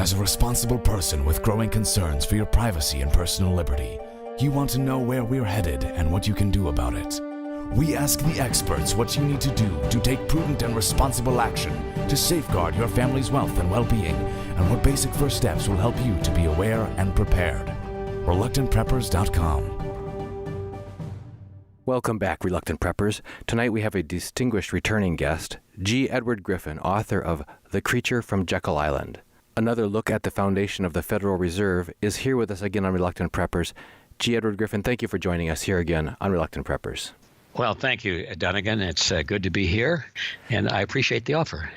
As a responsible person with growing concerns for your privacy and personal liberty, you want to know where we're headed and what you can do about it. We ask the experts what you need to do to take prudent and responsible action to safeguard your family's wealth and well-being, and what basic first steps will help you to be aware and prepared. ReluctantPreppers.com. Welcome back, Reluctant Preppers. Tonight we have a distinguished returning guest, G Edward Griffin, author of The Creature from Jekyll Island. Another look at the foundation of the Federal Reserve is here with us again on Reluctant Preppers. G Edward Griffin, thank you for joining us here again on Reluctant Preppers. Well, thank you, Dunnigan. It's good to be here, and I appreciate the offer.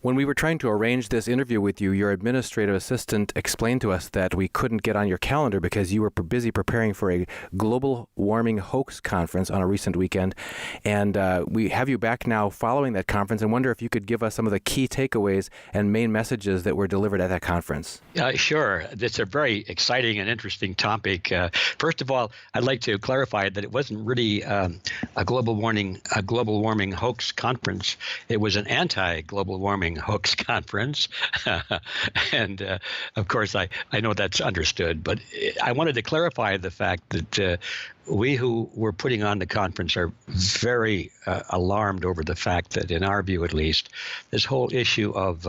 When we were trying to arrange this interview with you, your administrative assistant explained to us that we couldn't get on your calendar because you were busy preparing for a Global Warming Hoax conference on a recent weekend. And we have you back now following that conference and wonder if you could give us some of the key takeaways and main messages that were delivered at that conference. Sure. It's a very exciting and interesting topic. First of all, I'd like to clarify that it wasn't really a global warming hoax conference. It was an anti-global warming hoax conference. And of course, I know that's understood, but I wanted to clarify the fact that we who were putting on the conference are very alarmed over the fact that, in our view at least, this whole issue of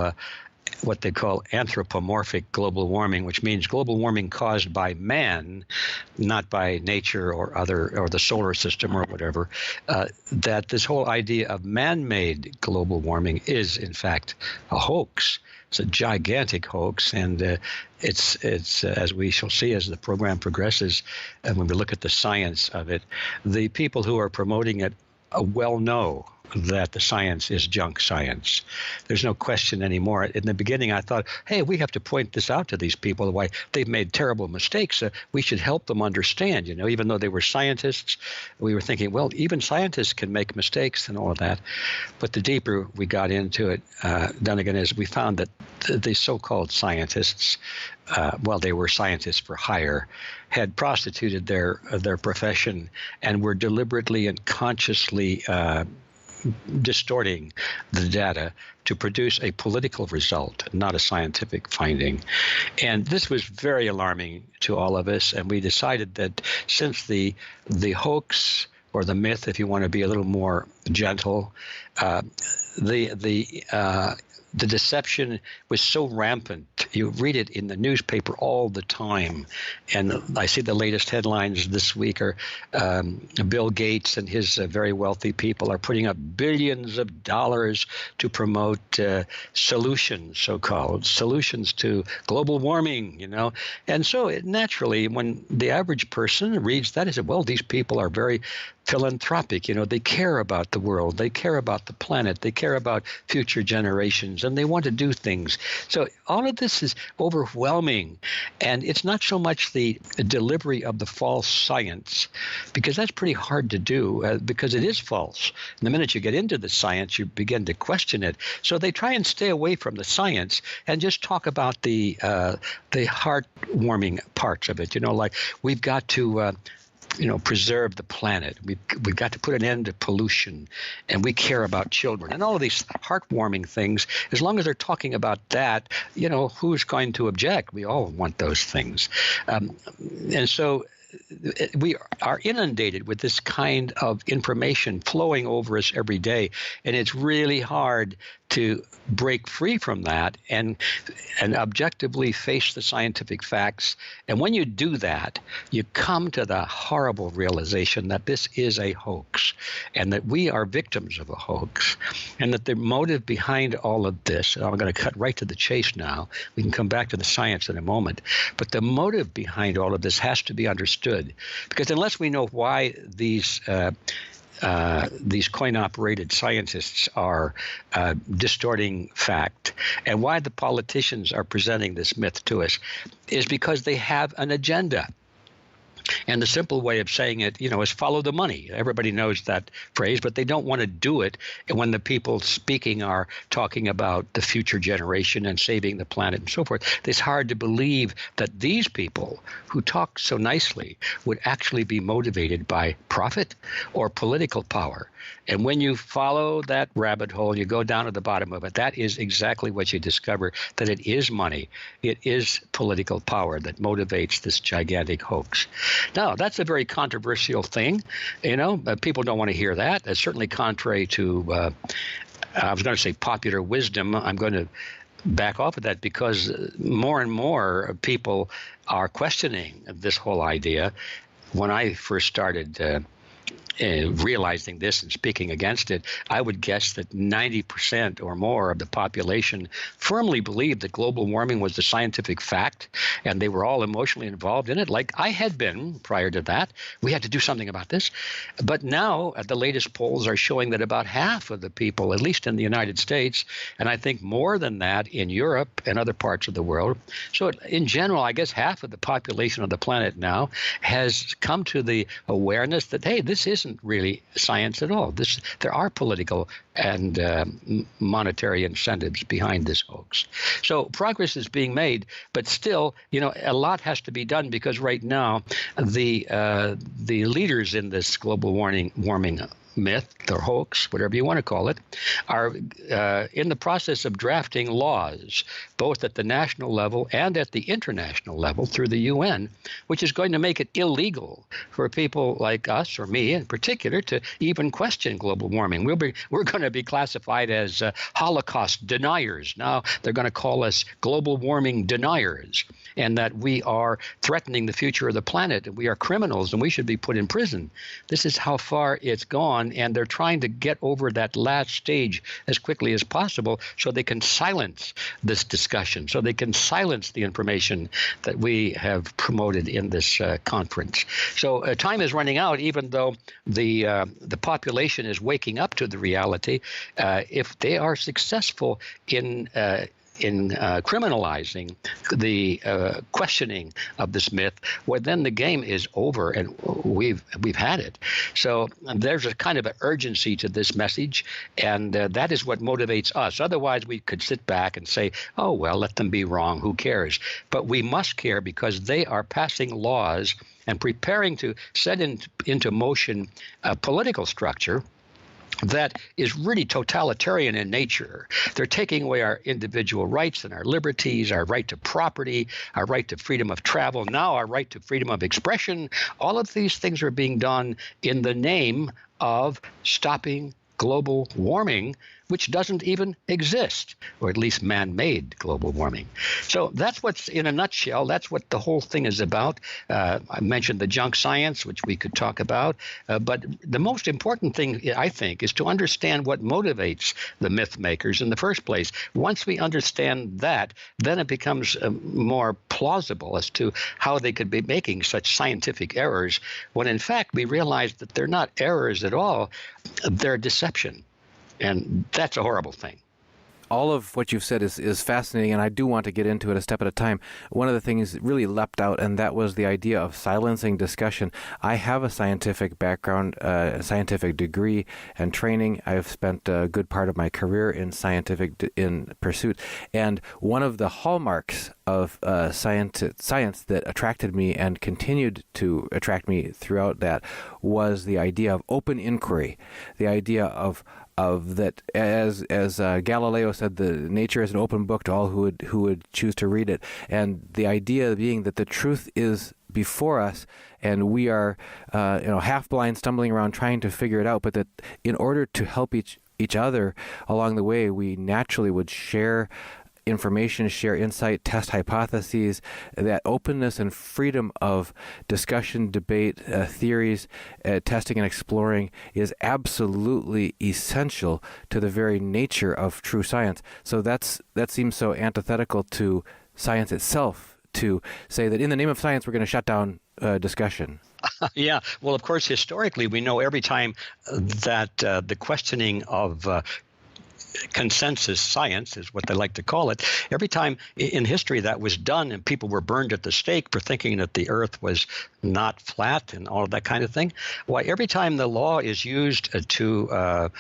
what they call anthropomorphic global warming, which means global warming caused by man, not by nature or the solar system or whatever, that this whole idea of man-made global warming is in fact a hoax. It's a gigantic hoax, and it's as we shall see as the program progresses, and when we look at the science of it, the people who are promoting it well know that the science is junk science. There's no question anymore. In the beginning, I thought, hey, we have to point this out to these people, why they've made terrible mistakes. We should help them understand, even though they were scientists. We were thinking, well, even scientists can make mistakes and all of that. But the deeper we got into it, Dunnigan, is we found that the so-called scientists, they were scientists for hire, had prostituted their profession and were deliberately and consciously distorting the data to produce a political result, not a scientific finding. And this was very alarming to all of us, and we decided that since the hoax, or the myth, if you want to be a little more gentle, the deception was so rampant. You read it in the newspaper all the time. And I see the latest headlines this week are Bill Gates and his very wealthy people are putting up billions of dollars to promote solutions, so-called solutions to global warming, And so naturally, when the average person reads that, he said, well, these people are very philanthropic. They care about the world. They care about the planet. They care about future generations, and they want to do things. So all of this is overwhelming. And it's not so much the delivery of the false science, because that's pretty hard to do, because it is false. And the minute you get into the science, you begin to question it. So they try and stay away from the science and just talk about the heartwarming parts of it. Like we've got to preserve the planet. We've got to put an end to pollution, and we care about children, and all of these heartwarming things. As long as they're talking about that, who's going to object? We all want those things, and so we are inundated with this kind of information flowing over us every day, and it's really hard to break free from that and objectively face the scientific facts. And when you do that, you come to the horrible realization that this is a hoax, and that we are victims of a hoax, and that the motive behind all of this, and I'm going to cut right to the chase now, we can come back to the science in a moment, but the motive behind all of this has to be understood, because unless we know why these coin-operated scientists are distorting fact, and why the politicians are presenting this myth to us, is because they have an agenda. And the simple way of saying it, is follow the money. Everybody knows that phrase, but they don't want to do it when the people speaking are talking about the future generation and saving the planet and so forth. It's hard to believe that these people who talk so nicely would actually be motivated by profit or political power. And when you follow that rabbit hole, you go down to the bottom of it, that is exactly what you discover, that it is money. It is political power that motivates this gigantic hoax. Now, that's a very controversial thing. People don't want to hear that. It's certainly contrary to, I was going to say popular wisdom. I'm going to back off of that because more and more people are questioning this whole idea. When I first started realizing this and speaking against it, I would guess that 90% or more of the population firmly believed that global warming was the scientific fact, and they were all emotionally involved in it, like I had been prior to that. We had to do something about this. But now, the latest polls are showing that about half of the people, at least in the United States, and I think more than that in Europe and other parts of the world, so in general, I guess half of the population of the planet now has come to the awareness that, hey, this isn't really science at all. There are political and monetary incentives behind this hoax. So progress is being made, but still, a lot has to be done because right now the leaders in this global warming myth or hoax, whatever you want to call it, are in the process of drafting laws, both at the national level and at the international level through the UN, which is going to make it illegal for people like us, or me in particular, to even question global warming. We're going to be classified as Holocaust deniers. Now they're going to call us global warming deniers, and that we are threatening the future of the planet, and we are criminals, and we should be put in prison. This is how far it's gone, and they're trying to get over that last stage as quickly as possible so they can silence this discussion, so they can silence the information that we have promoted in this conference. So time is running out, even though the population is waking up to the reality. If they are successful in criminalizing the questioning of this myth, well, then the game is over, and we've had it. So there's a kind of an urgency to this message, and that is what motivates us. Otherwise, we could sit back and say, oh, well, let them be wrong. Who cares? But we must care because they are passing laws and preparing to set into motion a political structure that is really totalitarian in nature. They're taking away our individual rights and our liberties, our right to property, our right to freedom of travel, now our right to freedom of expression. All of these things are being done in the name of stopping global warming, which doesn't even exist, or at least man-made global warming. So that's what's, in a nutshell, that's what the whole thing is about. I mentioned the junk science, which we could talk about, but the most important thing, I think, is to understand what motivates the myth makers in the first place. Once we understand that, then it becomes more plausible as to how they could be making such scientific errors, when in fact we realize that they're not errors at all, they're deception. And that's a horrible thing. All of what you've said is fascinating, and I do want to get into it a step at a time. One of the things really leapt out, and that was the idea of silencing discussion. I have a scientific background, a scientific degree and training. I've spent a good part of my career in scientific pursuit, and one of the hallmarks of science that attracted me and continued to attract me throughout that was the idea of open inquiry, the idea of that, as Galileo said, the nature is an open book to all who would choose to read it, and the idea being that the truth is before us, and we are half blind, stumbling around trying to figure it out, but that in order to help each other along the way, we naturally would share information, share insight, test hypotheses. That openness and freedom of discussion, debate, theories, testing and exploring is absolutely essential to the very nature of true science. So that seems so antithetical to science itself, to say that in the name of science we're going to shut down discussion. Yeah. Well, of course, historically, we know every time that the questioning of consensus science is what they like to call it. Every time in history that was done and people were burned at the stake for thinking that the earth was not flat and all of that kind of thing, why every time the law is used to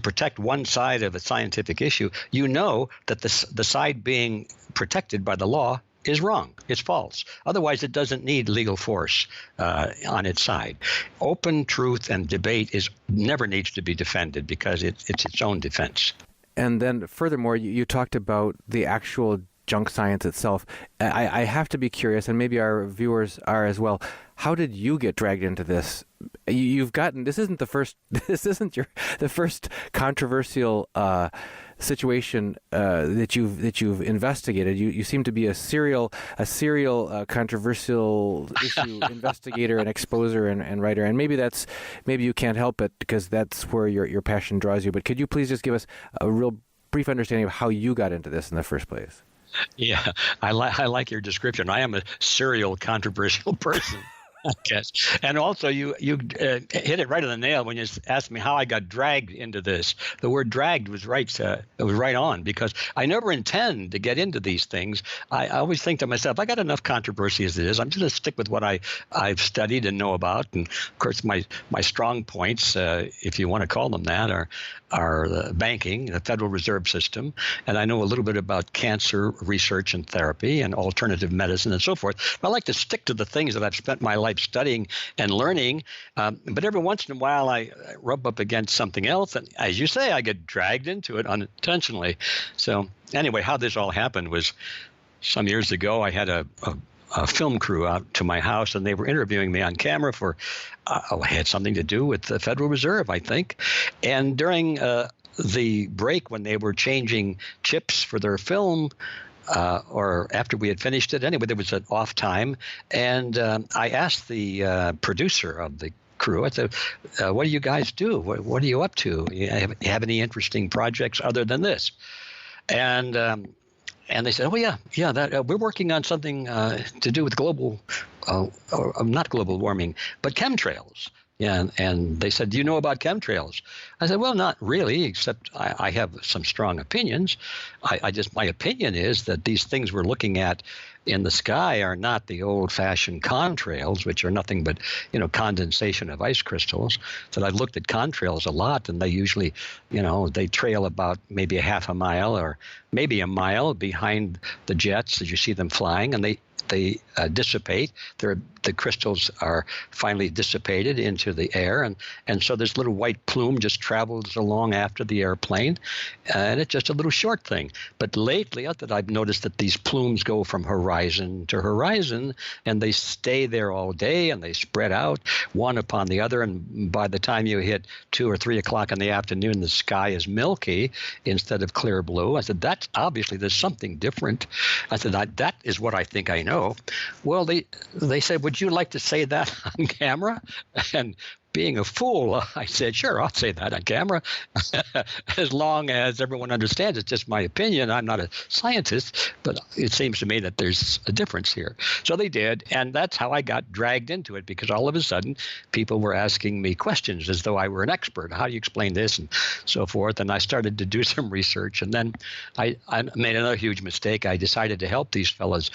protect one side of a scientific issue, you know that the side being protected by the law is wrong. It's false. Otherwise, it doesn't need legal force on its side. Open truth and debate never needs to be defended because it's its own defense. And then furthermore, you talked about the actual junk science itself. I have to be curious, and maybe our viewers are as well. How did you get dragged into this? This isn't the first controversial situation that you've investigated. You seem to be a serial controversial issue investigator and exposer and writer. And maybe you can't help it because that's where your passion draws you. But could you please just give us a real brief understanding of how you got into this in the first place? Yeah, I like your description. I am a serial controversial person. I guess. And also, you hit it right on the nail when you asked me how I got dragged into this. The word "dragged" was right. It was right on because I never intend to get into these things. I always think to myself, I got enough controversy as it is. I'm just going to stick with what I've studied and know about. And of course, my strong points, if you want to call them that, are the banking, the Federal Reserve System, and I know a little bit about cancer research and therapy and alternative medicine and so forth. But I like to stick to the things that I've spent my life studying and learning, but every once in a while I rub up against something else, and as you say, I get dragged into it unintentionally. So anyway, how this all happened was some years ago. I had a film crew out to my house, and they were interviewing me on camera for had something to do with the Federal Reserve, I think. And during the break when they were changing chips for their film, or after we had finished it, anyway, there was an off time, and I asked the producer of the crew, I said, what do you guys do? What are you up to? You have any interesting projects other than this? And they said, oh, yeah, that we're working on something to do with not global warming, but chemtrails. Yeah, and they said, do you know about chemtrails? I said, well, not really, except I have some strong opinions. My opinion is that these things we're looking at in the sky are not the old-fashioned contrails, which are nothing but, condensation of ice crystals. So I've looked at contrails a lot, and they usually, they trail about maybe a half a mile or maybe a mile behind the jets as you see them flying, and they dissipate. The crystals are finally dissipated into the air, and so this little white plume just travels along after the airplane, and it's just a little short thing. But lately, I've noticed that these plumes go from horizon to horizon, and they stay there all day, and they spread out one upon the other, and by the time you hit 2 or 3 o'clock in the afternoon, the sky is milky instead of clear blue. I said, that's obviously there's something different. I said, that is what I think I know. Well, they said, would you like to say that on camera? And being a fool, I said, sure, I'll say that on camera, as long as everyone understands it's just my opinion. I'm not a scientist, but it seems to me that there's a difference here. So they did, and that's how I got dragged into it, because all of a sudden people were asking me questions as though I were an expert. How do you explain this and so forth? And I started to do some research, and then I made another huge mistake. I decided to help these fellows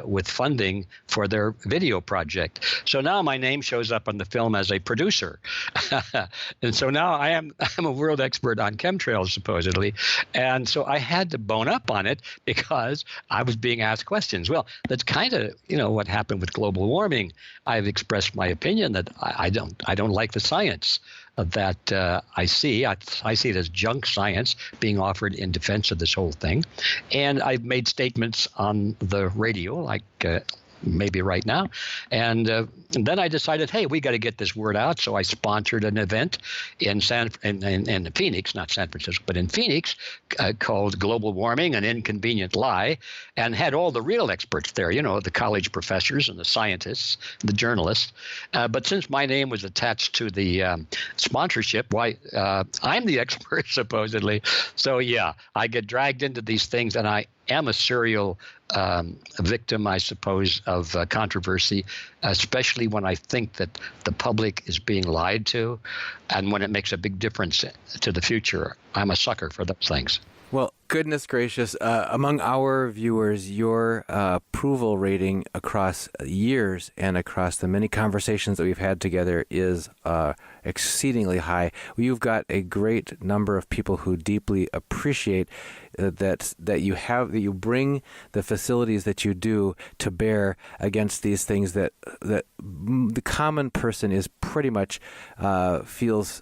with funding for their video project. So now my name shows up on the film as a producer. And so now I'm a world expert on chemtrails, supposedly. And so I had to bone up on it because I was being asked questions. Well, that's kind of, what happened with global warming. I've expressed my opinion that I don't like the science that I see. I see it as junk science being offered in defense of this whole thing. And I've made statements on the radio, like maybe right now. And then I decided, hey, we got to get this word out. So I sponsored an event in Phoenix, not San Francisco, but in Phoenix, called Global Warming, An Inconvenient Lie, and had all the real experts there, the college professors and the scientists, the journalists. But since my name was attached to the sponsorship, I'm the expert, supposedly. So, yeah, I get dragged into these things, and am a serial victim, I suppose, of controversy, especially when I think that the public is being lied to and when it makes a big difference to the future. I'm a sucker for those things. Well, goodness gracious, among our viewers, your approval rating across years and across the many conversations that we've had together is exceedingly high. You've got a great number of people who deeply appreciate that you bring the facilities that you do to bear against these things that the common person is pretty much feels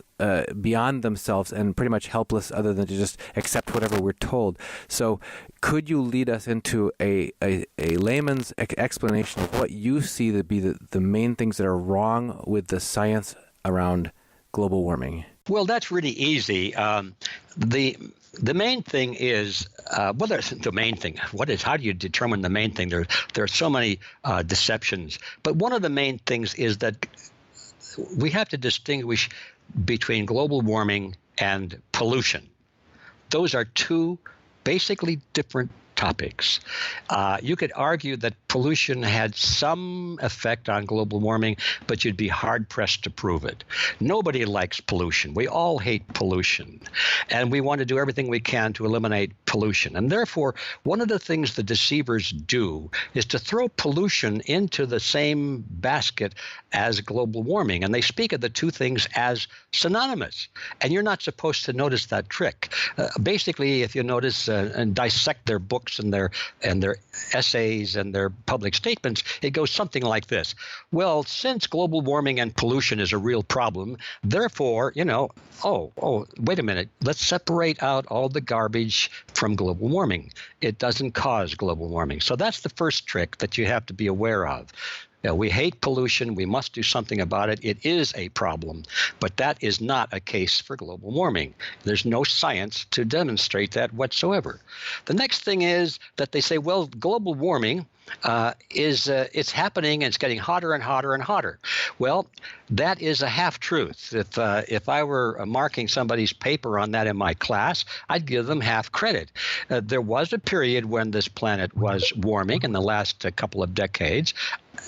beyond themselves and pretty much helpless other than to just accept whatever we're told. So could you lead us into a layman's explanation of what you see to be the main things that are wrong with the science around global warming? Well, that's really easy. The main thing is, the main thing. How do you determine the main thing? There are so many deceptions. But one of the main things is that we have to distinguish between global warming and pollution. Those are two basically different topics. You could argue that pollution had some effect on global warming, but you'd be hard-pressed to prove it. Nobody likes pollution. We all hate pollution, and we want to do everything we can to eliminate pollution. And therefore, one of the things the deceivers do is to throw pollution into the same basket as global warming, and they speak of the two things as synonymous. And you're not supposed to notice that trick. Basically, if you notice and dissect their books and their essays and their public statements, it goes something like this. Well, since global warming and pollution is a real problem, therefore, wait a minute, let's separate out all the garbage from global warming. It doesn't cause global warming. So that's the first trick that you have to be aware of. We hate pollution. We must do something about it. It is a problem, but that is not a case for global warming. There's no science to demonstrate that whatsoever. The next thing is that they say, well, global warming it's happening and it's getting hotter and hotter and hotter. Well, that is a half-truth. If I were marking somebody's paper on that in my class, I'd give them half credit. There was a period when this planet was warming in the last couple of decades,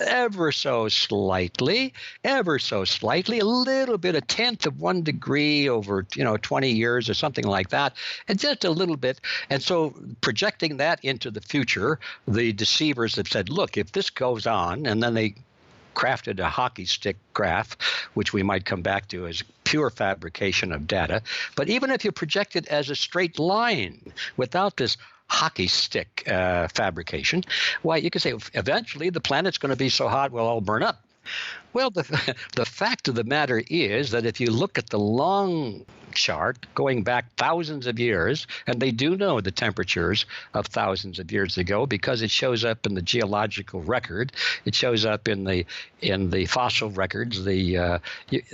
ever so slightly, a little bit, a tenth of 1 degree over 20 years or something like that, and just a little bit. And so projecting that into the future, the deceivers have said, look, if this goes on, and then they crafted a hockey stick graph, which we might come back to as pure fabrication of data. But even if you project it as a straight line without this hockey stick fabrication, why, you could say eventually the planet's going to be so hot we'll all burn up. Well, the fact of the matter is that if you look at the long chart going back thousands of years, and they do know the temperatures of thousands of years ago because it shows up in the geological record, it shows up in the fossil records. There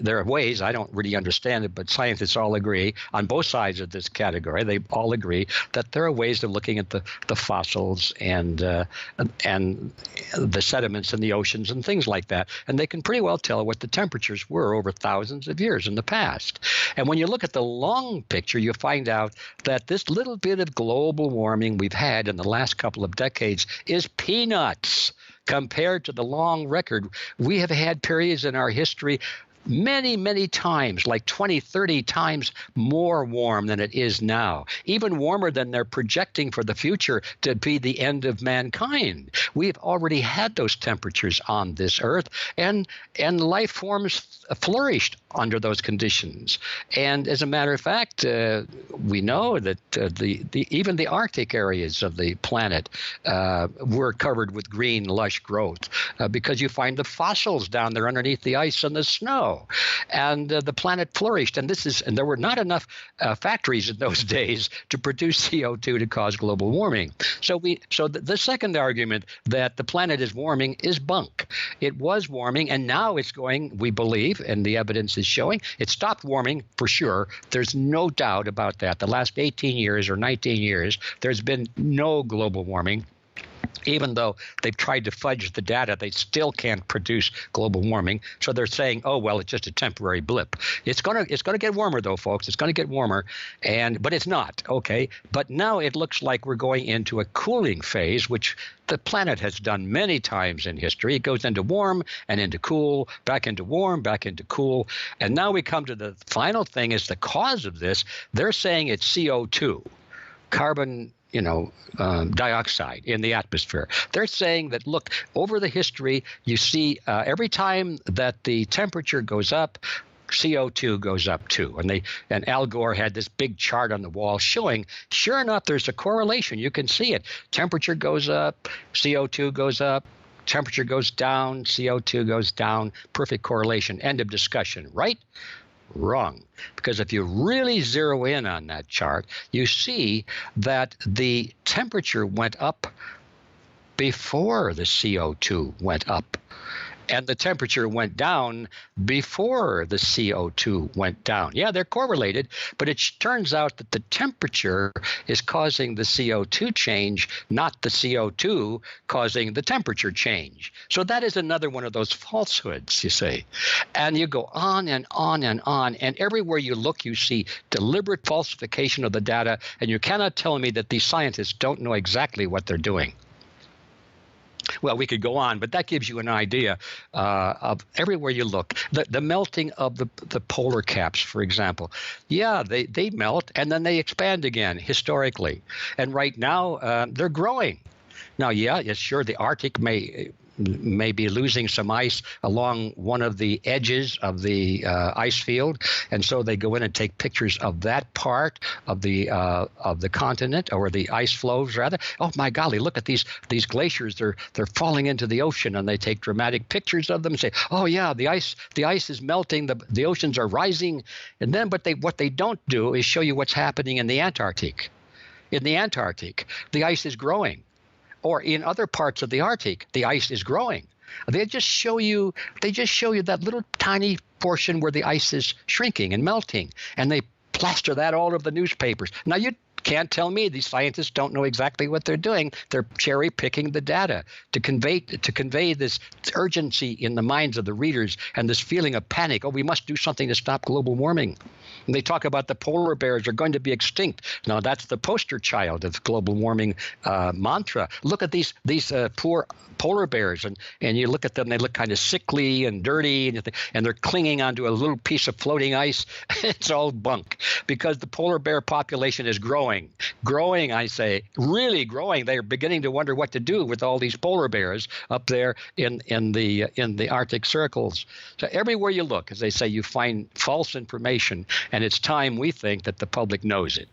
are ways, I don't really understand it, but scientists all agree on both sides of this category. They all agree that there are ways of looking at the fossils and the sediments in the oceans and things like that, and they can pretty well tell what the temperatures were over thousands of years in the past. And when you look at the long picture, you find out that this little bit of global warming we've had in the last couple of decades is peanuts compared to the long record. We have had periods in our history many, many times, like 20, 30 times more warm than it is now, even warmer than they're projecting for the future to be the end of mankind. We've already had those temperatures on this earth, and life forms flourished under those conditions. And as a matter of fact, we know that even the Arctic areas of the planet were covered with green, lush growth because you find the fossils down there underneath the ice and the snow. And the planet flourished, and there were not enough factories in those days to produce CO2 to cause global warming. So the second argument that the planet is warming is bunk. It was warming, and now it's going, we believe, and the evidence is showing, it stopped warming for sure. There's no doubt about that. The last 18 years or 19 years, there's been no global warming. Even though they've tried to fudge the data, they still can't produce global warming. So they're saying, oh, well, it's just a temporary blip. It's gonna get warmer, though, folks. It's going to get warmer, but it's not, okay? But now it looks like we're going into a cooling phase, which the planet has done many times in history. It goes into warm and into cool, back into warm, back into cool. And now we come to the final thing is the cause of this. They're saying it's CO2, carbon dioxide in the atmosphere. They're saying that, look, over the history, you see every time that the temperature goes up, CO2 goes up too. And Al Gore had this big chart on the wall showing, sure enough, there's a correlation. You can see it. Temperature goes up, CO2 goes up. Temperature goes down, CO2 goes down. Perfect correlation. End of discussion, right? Wrong. Because if you really zero in on that chart, you see that the temperature went up before the CO2 went up. And the temperature went down before the CO2 went down. Yeah, they're correlated, but it turns out that the temperature is causing the CO2 change, not the CO2 causing the temperature change. So that is another one of those falsehoods, you see. And you go on and on and on, and everywhere you look, you see deliberate falsification of the data, and you cannot tell me that these scientists don't know exactly what they're doing. Well, we could go on, but that gives you an idea of everywhere you look. The melting of the polar caps, for example. Yeah, they melt and then they expand again historically. And right now, they're growing. Now, yeah, sure, the Arctic may be losing some ice along one of the edges of the ice field, and so they go in and take pictures of that part of the continent, or the ice flows rather. Oh my golly, look at these glaciers! They're falling into the ocean, and they take dramatic pictures of them and say, oh yeah, the ice is melting, the oceans are rising, and then what they don't do is show you what's happening in the Antarctic. In the Antarctic, the ice is growing. Or in other parts of the Arctic, the ice is growing. They just show you that little tiny portion where the ice is shrinking and melting, and they plaster that all over the newspapers. Now you can't tell me these scientists don't know exactly what they're doing. They're cherry picking the data to convey this urgency in the minds of the readers and this feeling of panic. Oh, we must do something to stop global warming. And they talk about the polar bears are going to be extinct. Now, that's the poster child of global warming mantra. Look at these poor polar bears, and you look at them, they look kind of sickly and dirty, and they're clinging onto a little piece of floating ice. It's all bunk, because the polar bear population is growing, I say, really growing. They're beginning to wonder what to do with all these polar bears up there in the Arctic circles. So everywhere you look, as they say, you find false information, and it's time, we think, that the public knows it.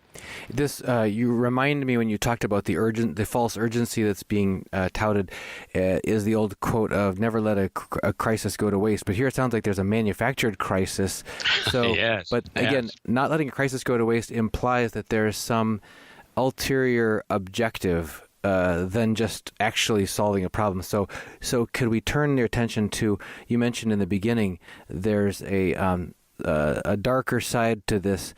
This you remind me when you talked about the false urgency that's being touted is the old quote of "never let a crisis go to waste." But here it sounds like there's a manufactured crisis. So, yes, but again, not letting a crisis go to waste implies that there is some ulterior objective than just actually solving a problem. So could we turn your attention to? You mentioned in the beginning there's a darker side to this,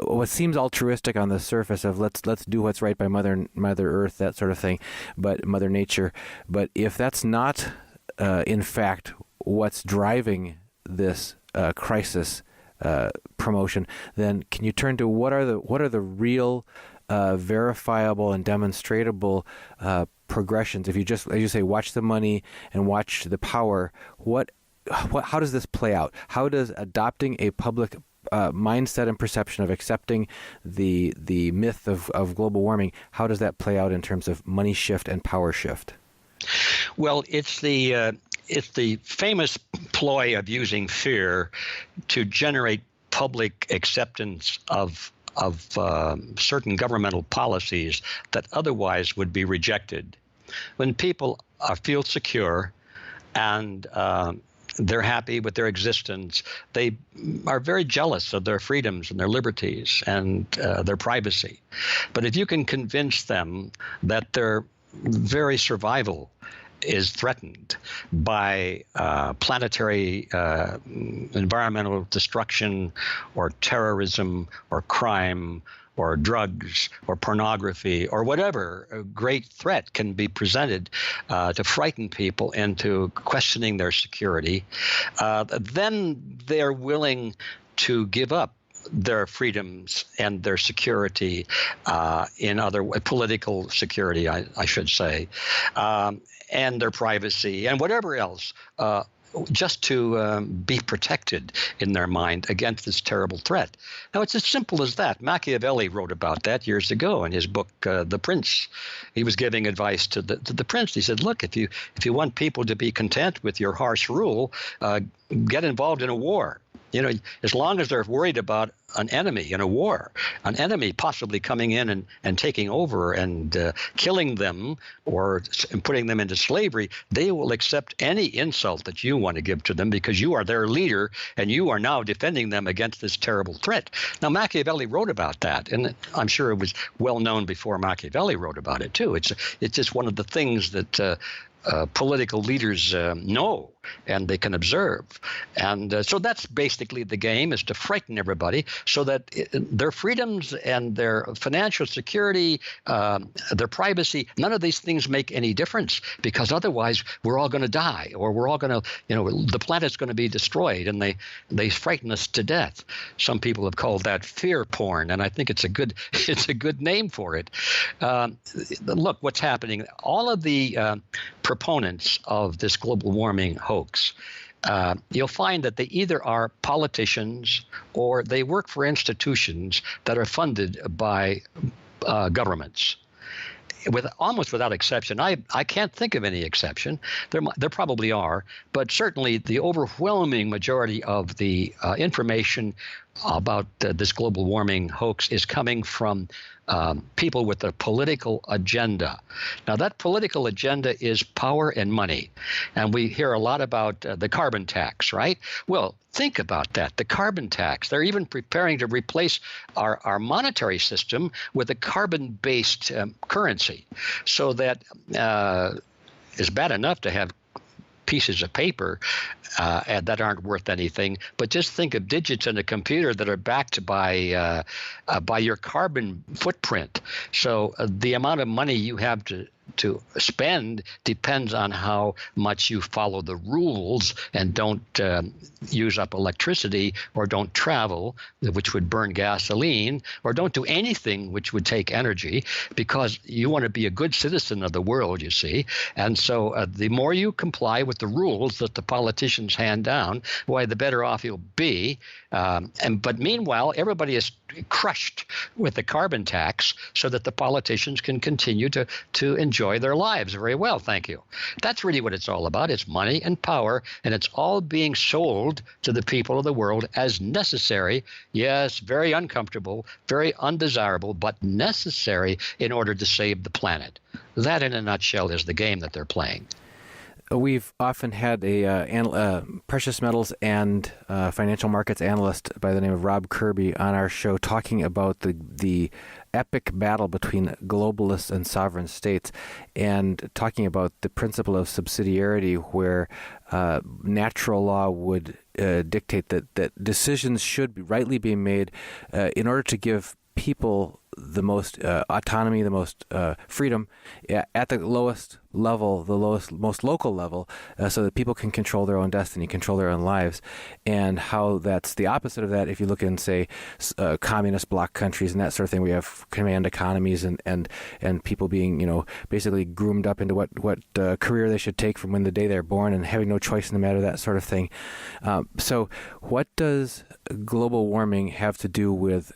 what seems altruistic on the surface of let's do what's right by Mother Earth, that sort of thing, but Mother Nature. But if that's not, in fact, what's driving this crisis promotion, then can you turn to what are the real, verifiable and demonstrable progressions? If you just, as you say, watch the money and watch the power, how does this play out? How does adopting a public mindset and perception of accepting the myth of global warming, how does that play out in terms of money shift and power shift? Well, it's the famous ploy of using fear to generate public acceptance of certain governmental policies that otherwise would be rejected. When people feel secure and they're happy with their existence, they are very jealous of their freedoms and their liberties and their privacy. But if you can convince them that their very survival is threatened by planetary environmental destruction or terrorism or crime or drugs or pornography or whatever great threat can be presented to frighten people into questioning their security, then they're willing to give up their freedoms and their security, in other political security, I should say, and their privacy and whatever else, just to be protected in their mind against this terrible threat. Now, it's as simple as that. Machiavelli wrote about that years ago in his book, The Prince. He was giving advice to the prince. He said, look, if you want people to be content with your harsh rule, get involved in a war. As long as they're worried about an enemy in a war, an enemy possibly coming in and taking over and killing them and putting them into slavery, they will accept any insult that you want to give to them because you are their leader and you are now defending them against this terrible threat. Now, Machiavelli wrote about that, and I'm sure it was well known before Machiavelli wrote about it, too. It's just one of the things that political leaders know and they can observe. And so that's basically the game, is to frighten everybody so that their freedoms and their financial security, their privacy, none of these things make any difference, because otherwise we're all going to die, or we're all going to, the planet's going to be destroyed, and they frighten us to death. Some people have called that fear porn, and I think it's a good name for it. Look, what's happening. All of the proponents of this global warming hoax, you'll find that they either are politicians or they work for institutions that are funded by governments. Almost without exception. I can't think of any exception. There probably are, but certainly the overwhelming majority of the information about this global warming hoax is coming from people with a political agenda. Now, that political agenda is power and money. And we hear a lot about the carbon tax, right? Well, think about that. The carbon tax. They're even preparing to replace our monetary system with a carbon-based currency, so that it's bad enough to have pieces of paper that aren't worth anything, but just think of digits in a computer that are backed by your carbon footprint. So the amount of money you have to spend depends on how much you follow the rules and don't use up electricity, or don't travel, which would burn gasoline, or don't do anything which would take energy, because you want to be a good citizen of the world, you see. And so the more you comply with the rules that the politicians hand down, why, the better off you'll be. But meanwhile, everybody is crushed with the carbon tax so that the politicians can continue to enjoy their lives. Very well, thank you. That's really what it's all about. It's money and power, and it's all being sold to the people of the world as necessary. Yes, very uncomfortable, very undesirable, but necessary in order to save the planet. That, in a nutshell, is the game that they're playing. We've often had a precious metals and financial markets analyst by the name of Rob Kirby on our show, talking about the epic battle between globalists and sovereign states, and talking about the principle of subsidiarity, where natural law would dictate that decisions should rightly be made in order to give people the most autonomy, the most freedom at the lowest level, most local level, so that people can control their own destiny, control their own lives. And how that's the opposite of that if you look in, say, communist bloc countries and that sort of thing. We have command economies and people being, basically groomed up into what career they should take from when the day they're born, and having no choice in the matter, that sort of thing. So what does global warming have to do with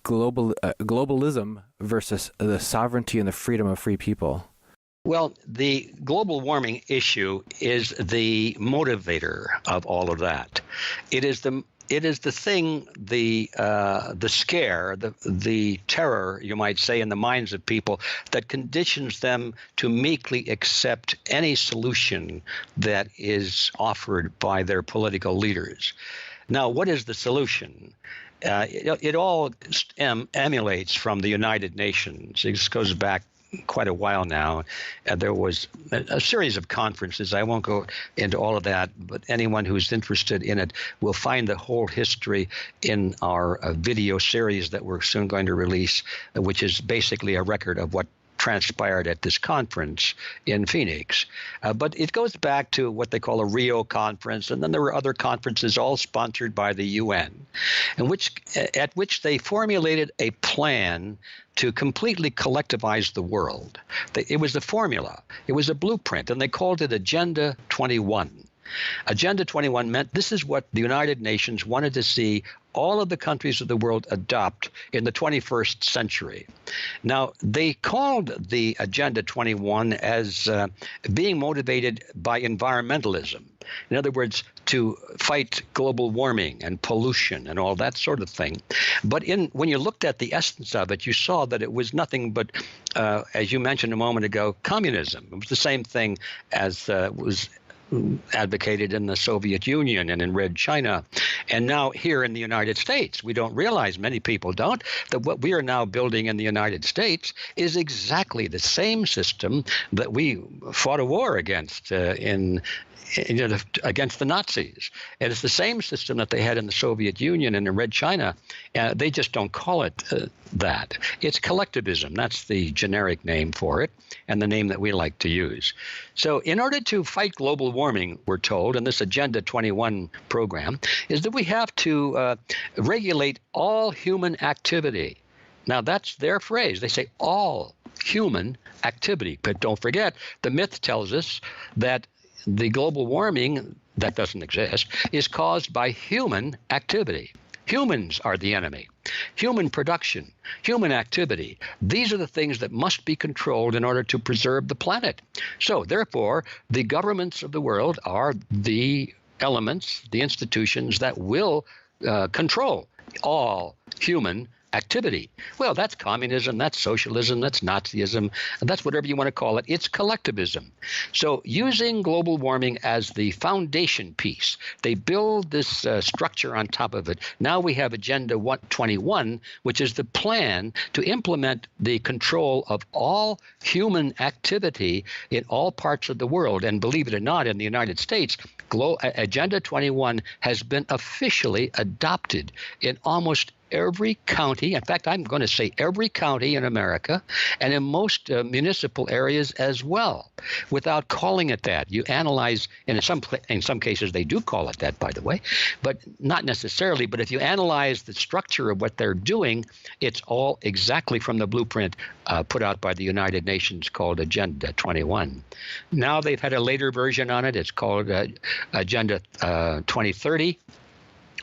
globalism versus the sovereignty and the freedom of free people? Well, the global warming issue is the motivator of all of that. It is the thing, the scare, the terror, you might say, in the minds of people that conditions them to meekly accept any solution that is offered by their political leaders. Now, what is the solution? It all emulates from the United Nations. It just goes back quite a while now. There was a series of conferences. I won't go into all of that, but anyone who's interested in it will find the whole history in our video series that we're soon going to release, which is basically a record of what transpired at this conference in Phoenix. But it goes back to what they call a Rio conference, and then there were other conferences all sponsored by the UN, at which they formulated a plan to completely collectivize the world. It was a formula. It was a blueprint, and they called it Agenda 21. Agenda 21 meant this is what the United Nations wanted to see all of the countries of the world adopt in the 21st century. Now, they called the Agenda 21 as being motivated by environmentalism. In other words, to fight global warming and pollution and all that sort of thing. But when you looked at the essence of it, you saw that it was nothing but, as you mentioned a moment ago, communism. It was the same thing as was advocated in the Soviet Union and in Red China. And now here in the United States, we don't realize, many people don't, that what we are now building in the United States is exactly the same system that we fought a war against against the Nazis. And it's the same system that they had in the Soviet Union and in Red China. They just don't call it that. It's collectivism. That's the generic name for it, and the name that we like to use. So in order to fight global warming, we're told, in this Agenda 21 program, is that we have to regulate all human activity. Now, that's their phrase. They say all human activity. But don't forget, the myth tells us that the global warming that doesn't exist is caused by human activity. Humans are the enemy. Human production, human activity. These are the things that must be controlled in order to preserve the planet. So, therefore, the governments of the world are the elements, the institutions that will control all human activity. Well, that's communism, that's socialism, that's Nazism, that's whatever you want to call it. It's collectivism. So using global warming as the foundation piece, they build this structure on top of it. Now we have Agenda 21, which is the plan to implement the control of all human activity in all parts of the world. And believe it or not, in the United States, Agenda 21 has been officially adopted in almost every county. In fact, I'm going to say every county in America, and in most municipal areas as well, without calling it that. You analyze, and in some cases they do call it that, by the way, but not necessarily. But if you analyze the structure of what they're doing, it's all exactly from the blueprint put out by the United Nations called Agenda 21. Now they've had a later version on it. It's called Agenda 2030.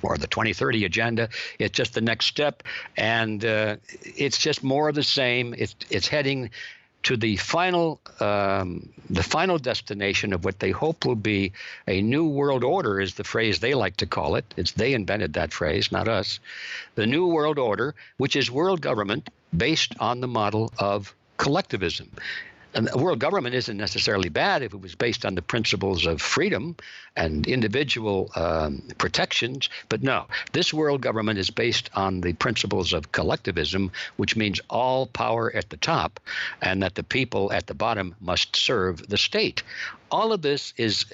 Or the 2030 agenda. It's just the next step, and it's just more of the same. It's heading to the final destination of what they hope will be a new world order, is the phrase they like to call it. They invented that phrase, not us. The new world order, which is world government based on the model of collectivism. And world government isn't necessarily bad if it was based on the principles of freedom and individual protections. But no, this world government is based on the principles of collectivism, which means all power at the top and that the people at the bottom must serve the state. All of this is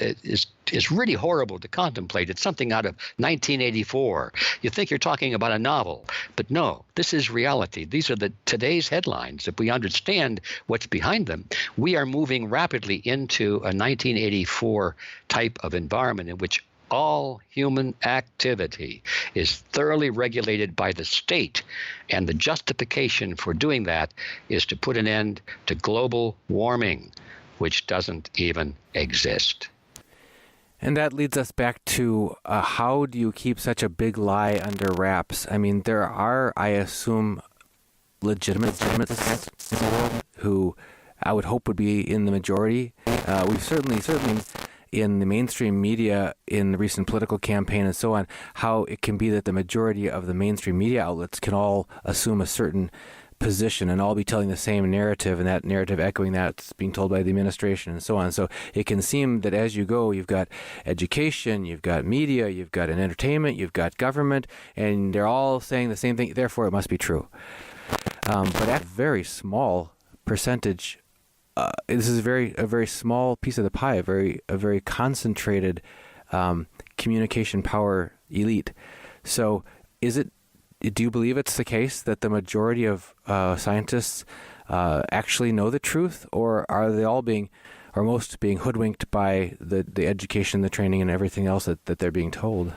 really horrible to contemplate. It's something out of 1984. You think you're talking about a novel, but no, this is reality. These are today's headlines. If we understand what's behind them, we are moving rapidly into a 1984 type of environment in which all human activity is thoroughly regulated by the state, and the justification for doing that is to put an end to global warming, which doesn't even exist. And that leads us back to how do you keep such a big lie under wraps? I mean, there are, I assume, legitimate who I would hope would be in the majority. We've certainly in the mainstream media, in the recent political campaign and so on, how it can be that the majority of the mainstream media outlets can all assume a certain position and all be telling the same narrative, and that narrative echoing that's being told by the administration and so on. So it can seem that as you go, you've got education, you've got media, you've got an entertainment, you've got government, and they're all saying the same thing, therefore it must be true. But at a very small percentage. This is a very small piece of the pie, a very concentrated communication power elite. So, do you believe it's the case that the majority of scientists actually know the truth, or are they all most being hoodwinked by the education, the training, and everything else that they're being told?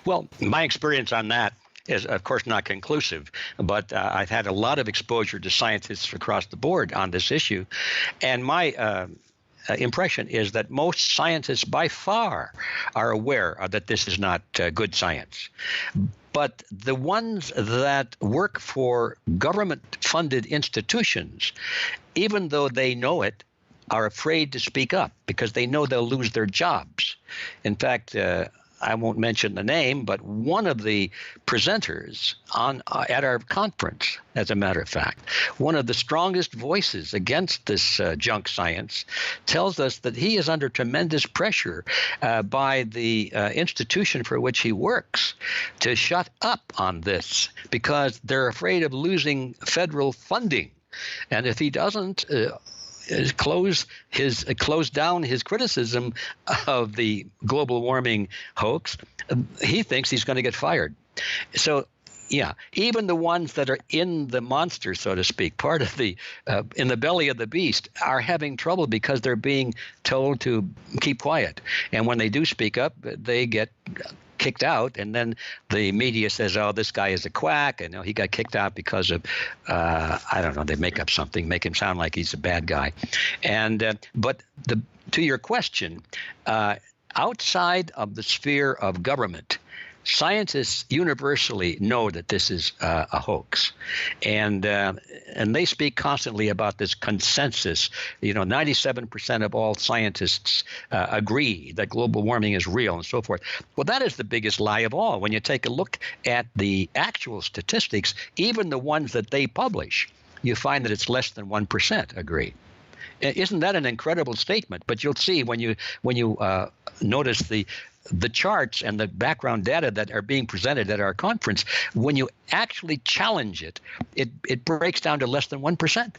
Well, my experience on that is, of course, not conclusive, but I've had a lot of exposure to scientists across the board on this issue. And my impression is that most scientists by far are aware that this is not good science. But the ones that work for government-funded institutions, even though they know it, are afraid to speak up because they know they'll lose their jobs. In fact, I won't mention the name, but one of the presenters at our conference, as a matter of fact, one of the strongest voices against this junk science, tells us that he is under tremendous pressure by the institution for which he works to shut up on this because they're afraid of losing federal funding. And if he doesn't close down his criticism of the global warming hoax, he thinks he's going to get fired. So, yeah, even the ones that are in the monster, so to speak, part of the in the belly of the beast, are having trouble because they're being told to keep quiet. And when they do speak up, they get kicked out, and then the media says, "Oh, this guy is a quack," and he got kicked out because of I don't know. They make up something, make him sound like he's a bad guy. And but to your question, outside of the sphere of government, scientists universally know that this is a hoax, and they speak constantly about this consensus. 97% of all scientists agree that global warming is real, and so forth. Well, that is the biggest lie of all. When you take a look at the actual statistics, even the ones that they publish, you find that it's less than 1% agree. Isn't that an incredible statement? But you'll see when you notice the charts and the background data that are being presented at our conference, when you actually challenge it, it breaks down to less than 1%.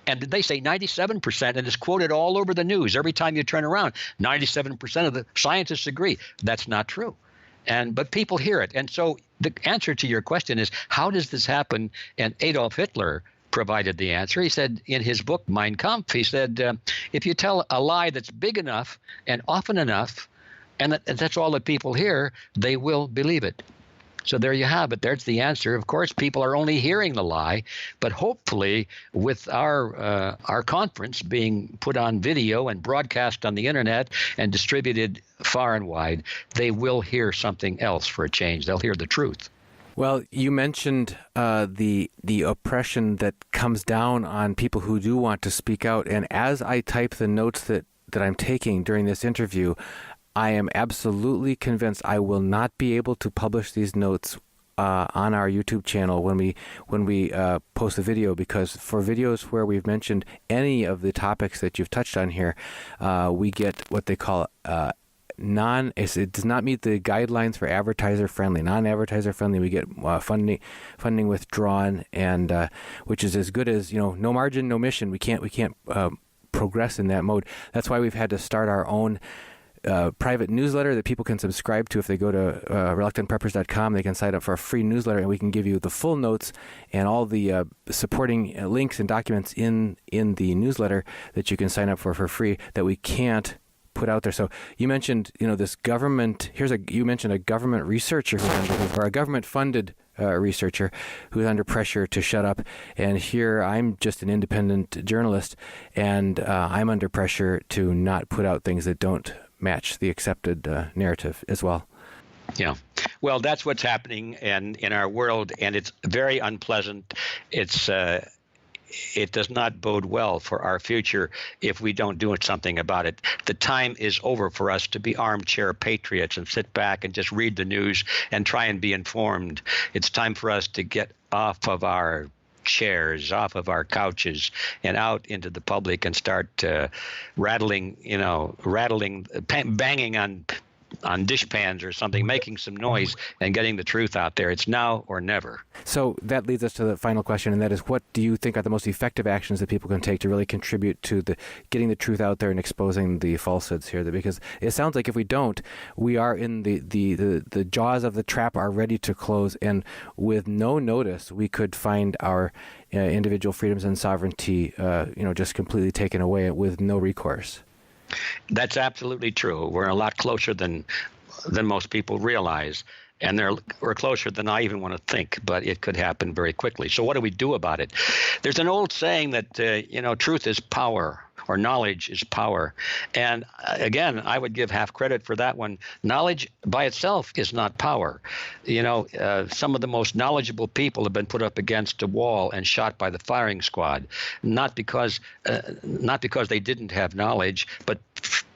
And they say 97%, and it's quoted all over the news. Every time you turn around, 97% of the scientists agree. That's not true. But people hear it. And so the answer to your question is, how does this happen? And Adolf Hitler provided the answer. He said in his book, Mein Kampf, he said, if you tell a lie that's big enough and often enough, and that's all that people hear, they will believe it. So there you have it. There's the answer. Of course, people are only hearing the lie, but hopefully with our conference being put on video and broadcast on the internet and distributed far and wide, they will hear something else for a change. They'll hear the truth. Well, you mentioned the oppression that comes down on people who do want to speak out. And as I type the notes that I'm taking during this interview, I am absolutely convinced I will not be able to publish these notes on our YouTube channel when we post the video, because for videos where we've mentioned any of the topics that you've touched on here, we get what they call it does not meet the guidelines for non-advertiser friendly. We get funding withdrawn, and which is as good as no margin, no mission. We can't progress in that mode. That's why we've had to start our own private newsletter that people can subscribe to. If they go to reluctantpreppers.com, they can sign up for a free newsletter, and we can give you the full notes and all the supporting links and documents in the newsletter that you can sign up for free that we can't put out there. So you mentioned this government. You mentioned a government researcher or a government-funded researcher who's under pressure to shut up, and here I'm just an independent journalist, and I'm under pressure to not put out things that don't match the accepted narrative as well. Yeah. Well, that's what's happening in our world, and it's very unpleasant. It does not bode well for our future if we don't do something about it. The time is over for us to be armchair patriots and sit back and just read the news and try and be informed. It's time for us to get off of our chairs, off of our couches, and out into the public and start banging on on dishpans or something, making some noise and getting the truth out there. It's now or never. So that leads us to the final question, and that is, what do you think are the most effective actions that people can take to really contribute to the getting the truth out there and exposing the falsehoods here? Because it sounds like if we don't, we are in the jaws of the trap are ready to close, and with no notice, we could find our individual freedoms and sovereignty, just completely taken away with no recourse. That's absolutely true. We're a lot closer than most people realize. And we're closer than I even want to think, but it could happen very quickly. So what do we do about it? There's an old saying that, truth is power, or knowledge is power. And again, I would give half credit for that one. Knowledge by itself is not power. Some of the most knowledgeable people have been put up against a wall and shot by the firing squad, not because they didn't have knowledge, but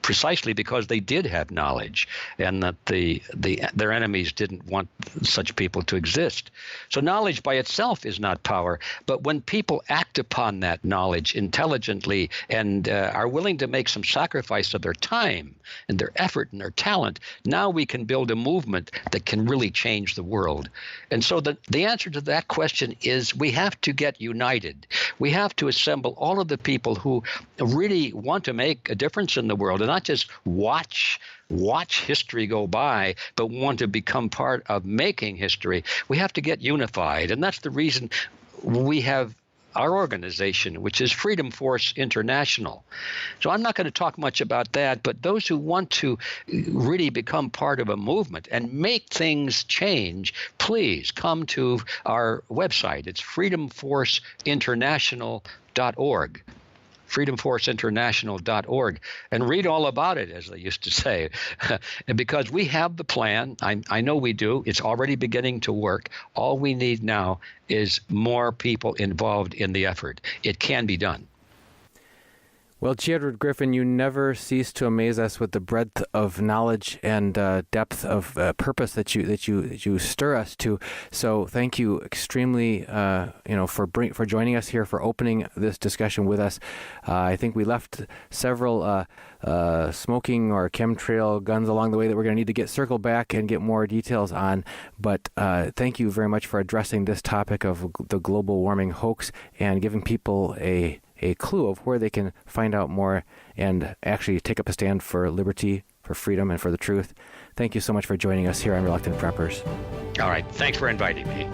precisely because they did have knowledge, and that their enemies didn't want such people to exist. So knowledge by itself is not power, but when people act upon that knowledge intelligently and are willing to make some sacrifice of their time and their effort and their talent, now we can build a movement that can really change the world. And so the answer to that question is we have to get united. We have to assemble all of the people who really want to make a difference in the world, and not just watch history go by, but want to become part of making history. We have to get unified, and that's the reason we have our organization, which is Freedom Force International. So I'm not going to talk much about that, but those who want to really become part of a movement and make things change, please come to our website. It's freedomforceinternational.org. freedomforceinternational.org, and read all about it, as they used to say. Because we have the plan. I know we do. It's already beginning to work. All we need now is more people involved in the effort. It can be done. Well, G Edward Griffin, you never cease to amaze us with the breadth of knowledge and depth of purpose that you stir us to. So, thank you extremely, for joining us here, for opening this discussion with us. I think we left several smoking or chemtrail guns along the way that we're going to need to get circled back and get more details on. But thank you very much for addressing this topic of the global warming hoax and giving people a clue of where they can find out more and actually take up a stand for liberty, for freedom, and for the truth. Thank you so much for joining us here on Reluctant Preppers. All right. Thanks for inviting me.